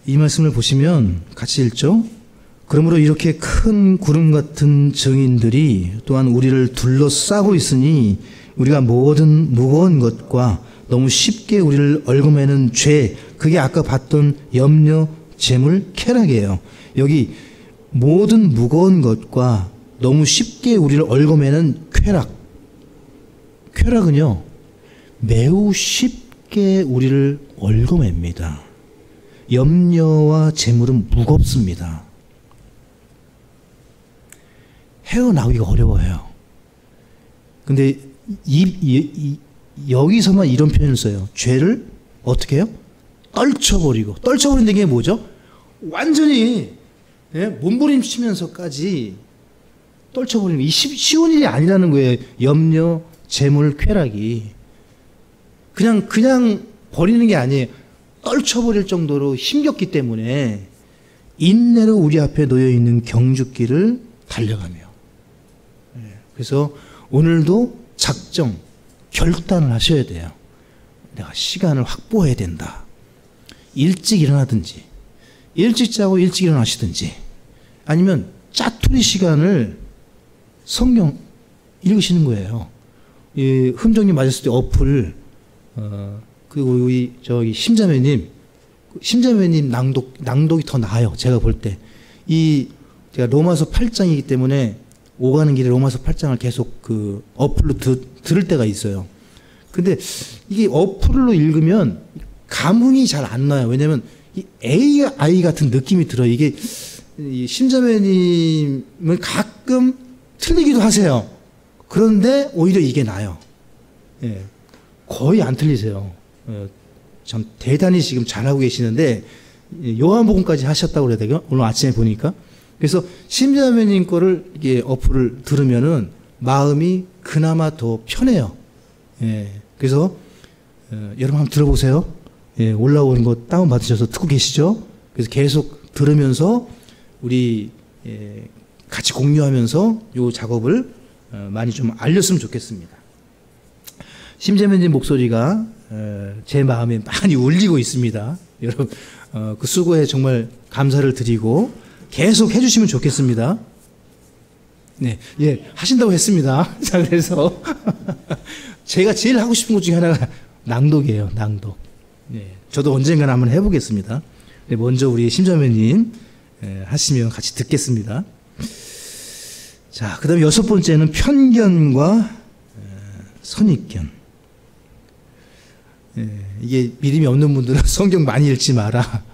이 말씀을 보시면 같이 읽죠. 그러므로 이렇게 큰 구름 같은 증인들이 또한 우리를 둘러싸고 있으니 우리가 모든 무거운 것과 너무 쉽게 우리를 얽어매는 죄, 그게 아까 봤던 염려, 재물, 쾌락이에요. 여기 모든 무거운 것과 너무 쉽게 우리를 얽어매는 쾌락. 쾌락은요, 매우 쉽게 우리를 얽어맵니다. 염려와 재물은 무겁습니다. 헤어나오기가 어려워요. 근데 여기서만 이런 표현을 써요. 죄를 어떻게 해요? 떨쳐버리고. 떨쳐버린다는 게 뭐죠? 완전히 몸부림치면서까지 떨쳐버리는 게 쉬운 일이 아니라는 거예요. 염려, 재물, 쾌락이. 그냥 버리는 게 아니에요. 떨쳐버릴 정도로 힘겹기 때문에 인내로 우리 앞에 놓여있는 경주길을 달려가며. 그래서 오늘도 작정, 결단을 하셔야 돼요. 내가 시간을 확보해야 된다. 일찍 일어나든지, 일찍 자고 일찍 일어나시든지, 아니면 짜투리 시간을 성경 읽으시는 거예요. 흠정님 맞았을 때 어플, 그리고 저기 심자매님 낭독이 더 나아요. 제가 볼 때. 제가 로마서 8장이기 때문에 오가는 길에 로마서 8장을 계속 그 어플로 들을 때가 있어요. 근데 이게 어플로 읽으면 감흥이 잘 안 나요. 왜냐면 이 AI 같은 느낌이 들어요. 이게 심자매님은 가끔 틀리기도 하세요. 그런데 오히려 이게 나요. 예, 거의 안 틀리세요. 참 대단히 지금 잘하고 계시는데 요한복음까지 하셨다고 그래야 되나? 오늘 아침에 보니까. 그래서 심자매님 거를 이게 어플을 들으면은 마음이 그나마 더 편해요. 예, 그래서 여러분 한번 들어보세요. 예, 올라오는 거 다운 받으셔서 듣고 계시죠? 그래서 계속 들으면서 우리 같이 공유하면서 요 작업을 많이 좀 알렸으면 좋겠습니다. 심재면님 목소리가 제 마음에 많이 울리고 있습니다. 여러분 그 수고에 정말 감사를 드리고 계속 해주시면 좋겠습니다. 네, 예, 하신다고 했습니다. 자, 그래서 제가 제일 하고 싶은 것 중에 하나가 낭독이에요. 낭독. 네, 저도 언젠가는 한번 해보겠습니다. 네, 먼저 우리 심자매님 하시면 같이 듣겠습니다. 자, 그 다음에 6번째는 편견과 선입견. 이게 믿음이 없는 분들은 성경 많이 읽지 마라.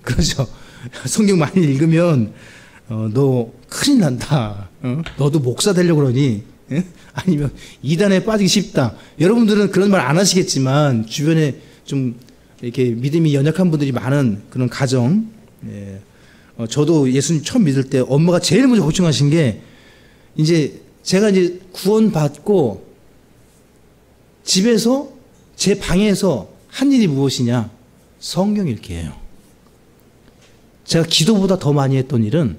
그렇죠. 성경 많이 읽으면 너 큰일 난다. 너도 목사 되려고 그러니? 아니면 이단에 빠지기 쉽다. 여러분들은 그런 말 안 하시겠지만 주변에 좀 이렇게 믿음이 연약한 분들이 많은 그런 가정. 저도 예수님 처음 믿을 때 엄마가 제일 먼저 걱정하신 게 이제 제가 이제 구원받고 집에서 제 방에서 한 일이 무엇이냐? 성경 읽기예요. 제가 기도보다 더 많이 했던 일은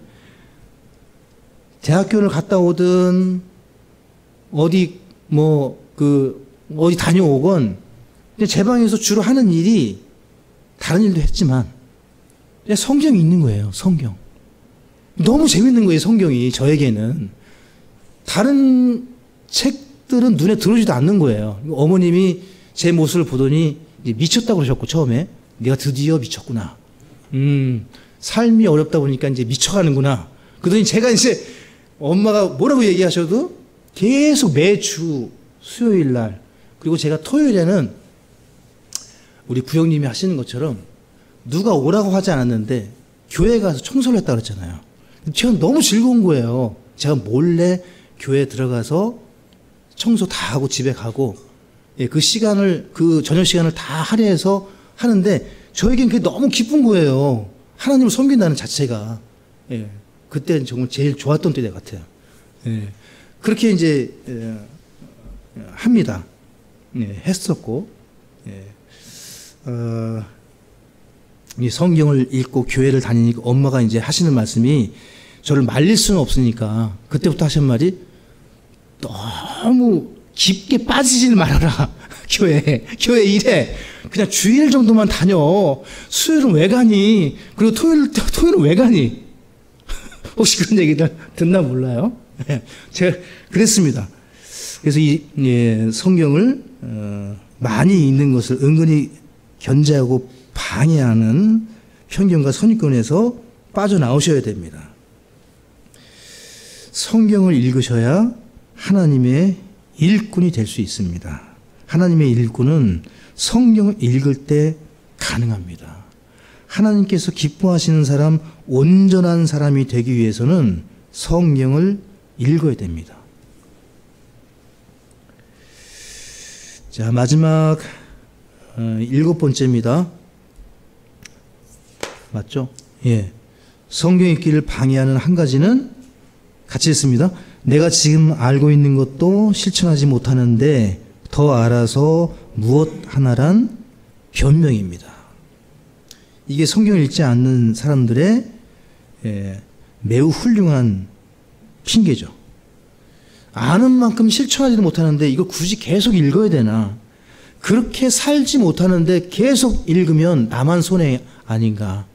대학교를 갔다 오든 어디 어디 다녀오건 제 방에서 주로 하는 일이 다른 일도 했지만 성경이 있는 거예요. 성경. 너무 재밌는 거예요. 성경이 저에게는. 다른 책들은 눈에 들어오지도 않는 거예요. 어머님이 제 모습을 보더니 미쳤다고 그러셨고 처음에 내가 드디어 미쳤구나. 삶이 어렵다 보니까 이제 미쳐가는구나. 그러더니 제가 이제 엄마가 뭐라고 얘기하셔도 계속 매주 수요일 날 그리고 제가 토요일에는 우리 구형님이 하시는 것처럼 누가 오라고 하지 않았는데 교회 가서 청소를 했다고 그랬잖아요. 제가 너무 즐거운 거예요. 제가 몰래 교회 들어가서 청소 다 하고 집에 가고 그 시간을 그 저녁 시간을 다 할애해서 하는데 저에겐 그게 너무 기쁜 거예요. 하나님을 섬긴다는 자체가. 그때는 정말 제일 좋았던 때 같아요. 그렇게 이제 합니다. 했었고 이 성경을 읽고 교회를 다니니까 엄마가 이제 하시는 말씀이 저를 말릴 수는 없으니까 그때부터 하신 말이 너무 깊게 빠지질 말아라. 교회 일에 그냥 주일 정도만 다녀. 수요일은 왜 가니? 그리고 토요일은 왜 가니? 혹시 그런 얘기들 듣나 몰라요. 제가 그랬습니다. 그래서 이 성경을 많이 읽는 것을 은근히 견제하고 방해하는 편견과 선입견에서 빠져나오셔야 됩니다. 성경을 읽으셔야 하나님의 일꾼이 될 수 있습니다. 하나님의 일꾼은 성경을 읽을 때 가능합니다. 하나님께서 기뻐하시는 사람, 온전한 사람이 되기 위해서는 성경을 읽어야 됩니다. 자, 마지막 7번째입니다. 맞죠? 예. 성경 읽기를 방해하는 한 가지는 같이 했습니다. 내가 지금 알고 있는 것도 실천하지 못하는데 더 알아서 무엇 하나란 변명입니다. 이게 성경을 읽지 않는 사람들의 매우 훌륭한 핑계죠. 아는 만큼 실천하지도 못하는데 이거 굳이 계속 읽어야 되나? 그렇게 살지 못하는데 계속 읽으면 나만 손해 아닌가?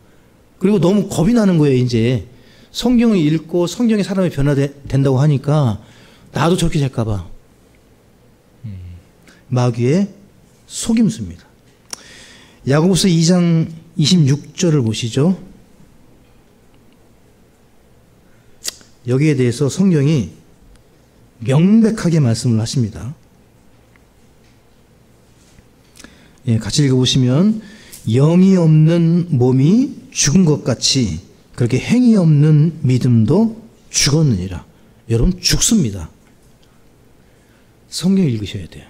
그리고 너무 겁이 나는 거예요, 이제. 성경을 읽고 성경의 사람이 변화된다고 하니까 나도 저렇게 될까봐. 마귀의 속임수입니다. 야고보서 2장 26절을 보시죠. 여기에 대해서 성경이 명백하게 말씀을 하십니다. 예, 같이 읽어보시면 영이 없는 몸이 죽은 것 같이 그렇게 행위 없는 믿음도 죽었느니라. 여러분 죽습니다. 성경 읽으셔야 돼요.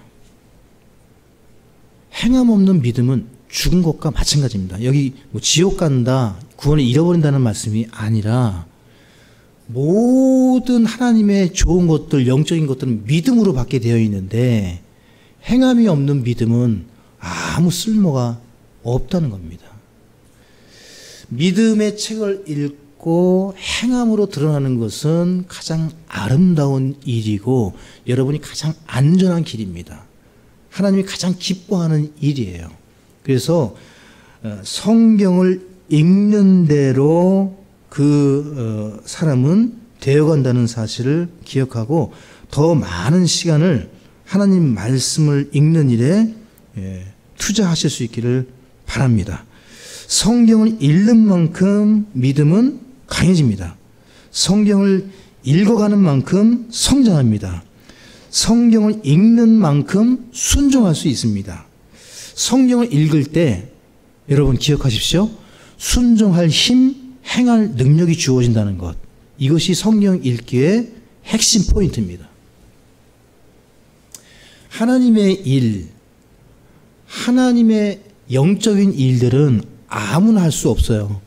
행함 없는 믿음은 죽은 것과 마찬가지입니다. 여기 뭐 지옥 간다, 구원을 잃어버린다는 말씀이 아니라 모든 하나님의 좋은 것들, 영적인 것들은 믿음으로 받게 되어 있는데 행함이 없는 믿음은 아무 쓸모가 없다는 겁니다. 믿음의 책을 읽고 행함으로 드러나는 것은 가장 아름다운 일이고 여러분이 가장 안전한 길입니다. 하나님이 가장 기뻐하는 일이에요. 그래서 성경을 읽는 대로 그 사람은 되어간다는 사실을 기억하고 더 많은 시간을 하나님 말씀을 읽는 일에 투자하실 수 있기를 바랍니다. 성경을 읽는 만큼 믿음은 강해집니다. 성경을 읽어가는 만큼 성장합니다. 성경을 읽는 만큼 순종할 수 있습니다. 성경을 읽을 때 여러분 기억하십시오. 순종할 힘, 행할 능력이 주어진다는 것. 이것이 성경 읽기의 핵심 포인트입니다. 하나님의 일, 하나님의 영적인 일들은 아무나 할 수 없어요.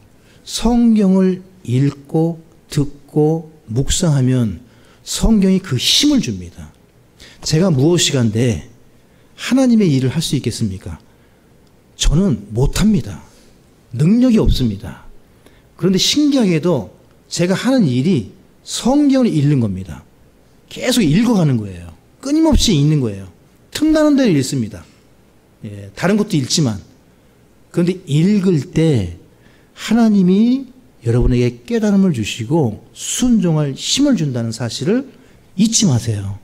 성경을 읽고 듣고 묵상하면 성경이 그 힘을 줍니다. 제가 무엇이간데 하나님의 일을 할 수 있겠습니까? 저는 못합니다. 능력이 없습니다. 그런데 신기하게도 제가 하는 일이 성경을 읽는 겁니다. 계속 읽어가는 거예요. 끊임없이 읽는 거예요. 틈나는 대로 읽습니다. 다른 것도 읽지만. 그런데 읽을 때 하나님이 여러분에게 깨달음을 주시고 순종할 힘을 준다는 사실을 잊지 마세요.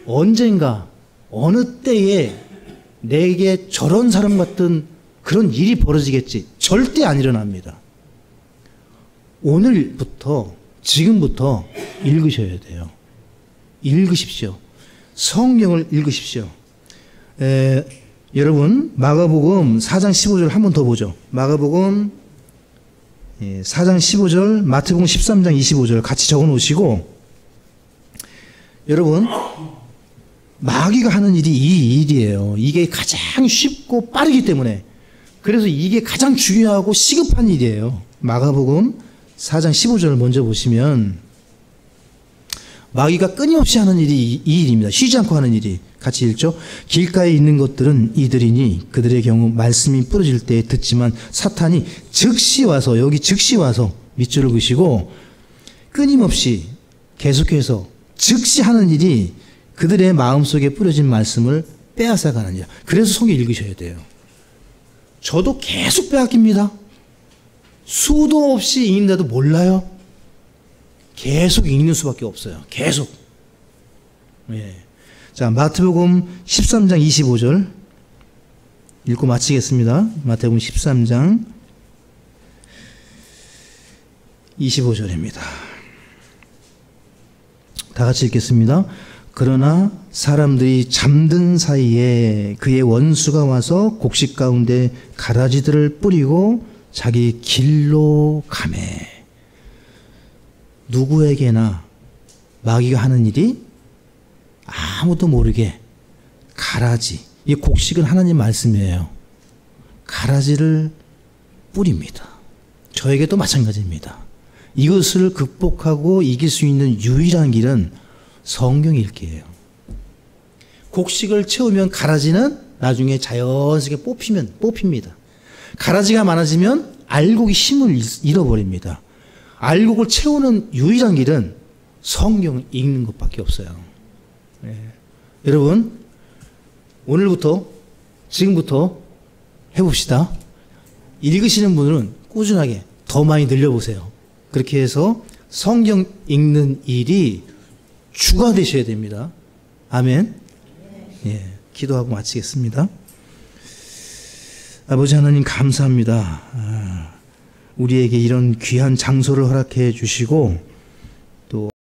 언젠가 어느 때에 내게 저런 사람 같은 그런 일이 벌어지겠지. 절대 안 일어납니다. 오늘부터 지금부터 읽으셔야 돼요. 읽으십시오. 성경을 읽으십시오. 여러분 마가복음 4장 15절 한 번 더 보죠. 마가복음 4장 15절, 마태복음 13장 25절 같이 적어 놓으시고 여러분 마귀가 하는 일이 이 일이에요. 이게 가장 쉽고 빠르기 때문에 그래서 이게 가장 중요하고 시급한 일이에요. 마가복음 4장 15절을 먼저 보시면 마귀가 끊임없이 하는 일이 이 일입니다. 쉬지 않고 하는 일이. 같이 읽죠. 길가에 있는 것들은 이들이니 그들의 경우 말씀이 부러질 때에 듣지만 사탄이 즉시 와서 여기 즉시 와서 밑줄을 그시고 끊임없이 계속해서 즉시 하는 일이 그들의 마음속에 뿌려진 말씀을 빼앗아가는 일. 그래서 성경 읽으셔야 돼요. 저도 계속 빼앗깁니다. 수도 없이 읽는데도 몰라요. 계속 읽는 수밖에 없어요. 계속. 예. 자, 마태복음 13장 25절 읽고 마치겠습니다. 마태복음 13장 25절입니다. 다 같이 읽겠습니다. 그러나 사람들이 잠든 사이에 그의 원수가 와서 곡식 가운데 가라지들을 뿌리고 자기 길로 가매. 누구에게나 마귀가 하는 일이 아무도 모르게 가라지, 이 곡식은 하나님 말씀이에요. 가라지를 뿌립니다. 저에게도 마찬가지입니다. 이것을 극복하고 이길 수 있는 유일한 길은 성경 읽기예요. 곡식을 채우면 가라지는 나중에 자연스럽게 뽑힙니다. 가라지가 많아지면 알곡이 힘을 잃어버립니다. 알곡을 채우는 유일한 길은 성경 읽는 것밖에 없어요. 네. 여러분, 오늘부터, 지금부터 해봅시다. 읽으시는 분은 꾸준하게 더 많이 늘려보세요. 그렇게 해서 성경 읽는 일이 주가 되셔야 됩니다. 아멘. 예, 기도하고 마치겠습니다. 아버지 하나님 감사합니다. 우리에게 이런 귀한 장소를 허락해 주시고